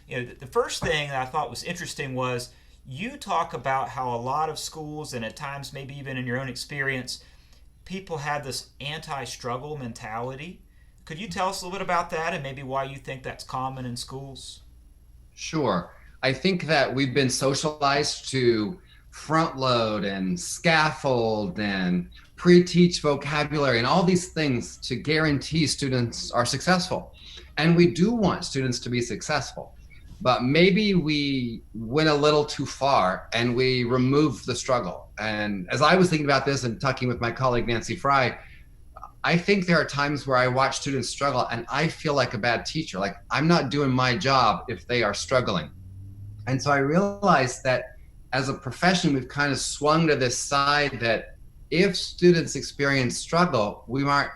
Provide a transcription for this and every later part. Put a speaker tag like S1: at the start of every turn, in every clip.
S1: The first thing that I thought was interesting was you talk about how a lot of schools, and at times maybe even in your own experience, people have this anti-struggle mentality. Could you tell us a little bit about that and maybe why you think that's common in schools?
S2: Sure. I think that we've been socialized to front load and scaffold and pre-teach vocabulary and all these things to guarantee students are successful. And we do want students to be successful. But maybe we went a little too far and we removed the struggle. And as I was thinking about this and talking with my colleague Nancy Fry, I think there are times where I watch students struggle and I feel like a bad teacher. Like I'm not doing my job if they are struggling. And so I realized that as a profession, we've kind of swung to this side that if students experience struggle, we aren't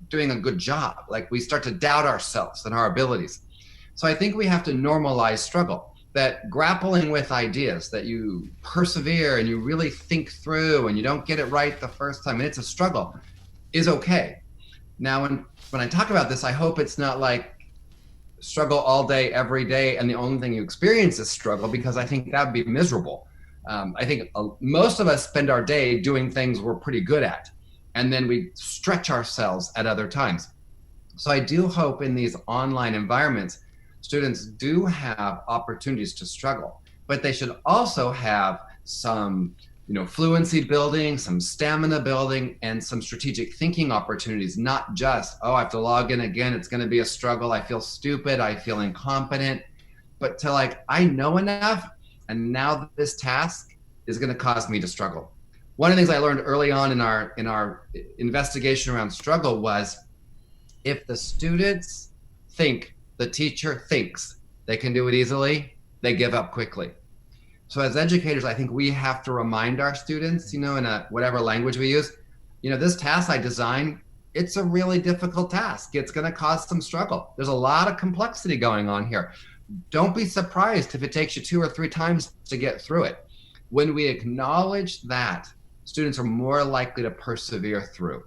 S2: doing a good job. Like we start to doubt ourselves and our abilities. So I think we have to normalize struggle, that grappling with ideas, that you persevere and you really think through and you don't get it right the first time, and it's a struggle, is okay. Now, when I talk about this, I hope it's not like struggle all day, every day, and the only thing you experience is struggle, because I think that would be miserable. I think most of us spend our day doing things we're pretty good at, and then we stretch ourselves at other times. So I do hope in these online environments, students do have opportunities to struggle, but they should also have some fluency building, some stamina building, and some strategic thinking opportunities, not just, oh, I have to log in again, it's going to be a struggle, I feel stupid, I feel incompetent, but to like, I know enough, and now this task is going to cause me to struggle. One of the things I learned early on in our investigation around struggle was if the students think the teacher thinks they can do it easily, they give up quickly. So as educators, I think we have to remind our students, in whatever language we use, this task I designed, it's a really difficult task. It's going to cause some struggle. There's a lot of complexity going on here. Don't be surprised if it takes you 2 or 3 times to get through it. When we acknowledge that, students are more likely to persevere through.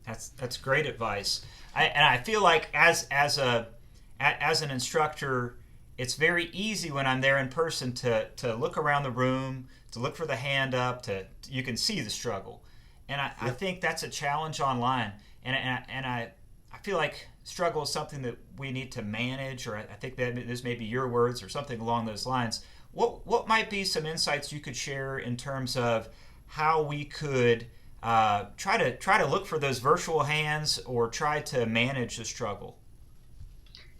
S1: That's great advice. And I feel like as an instructor, it's very easy when I'm there in person to look around the room, to look for the hand up, you can see the struggle, and I think that's a challenge online, and I feel like struggle is something that we need to manage, or I think that this may be your words or something along those lines. What might be some insights you could share in terms of how we could try to look for those virtual hands or try to manage the struggle?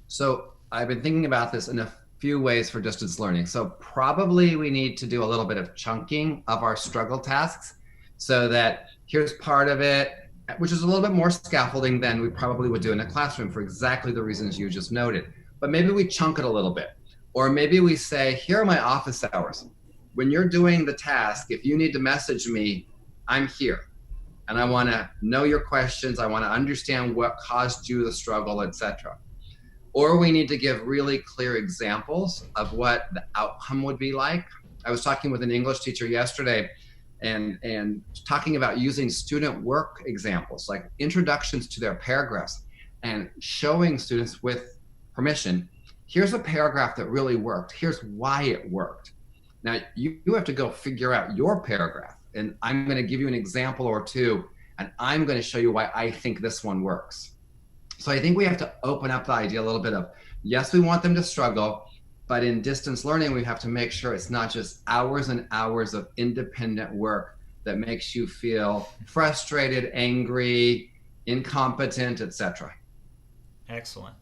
S2: So I've been thinking about this in a few ways for distance learning. So probably we need to do a little bit of chunking of our struggle tasks, so that here's part of it, which is a little bit more scaffolding than we probably would do in a classroom for exactly the reasons you just noted. But maybe we chunk it a little bit. Or maybe we say, here are my office hours. When you're doing the task, if you need to message me, I'm here. And I want to know your questions. I want to understand what caused you the struggle, etc. Or we need to give really clear examples of what the outcome would be like. I was talking with an English teacher yesterday and talking about using student work examples, like introductions to their paragraphs, and showing students with permission, here's a paragraph that really worked. Here's why it worked. Now you have to go figure out your paragraph, and I'm going to give you an example or two, and I'm going to show you why I think this one works. So I think we have to open up the idea a little bit of, yes, we want them to struggle, but in distance learning, we have to make sure it's not just hours and hours of independent work that makes you feel frustrated, angry, incompetent, etc.
S1: Excellent.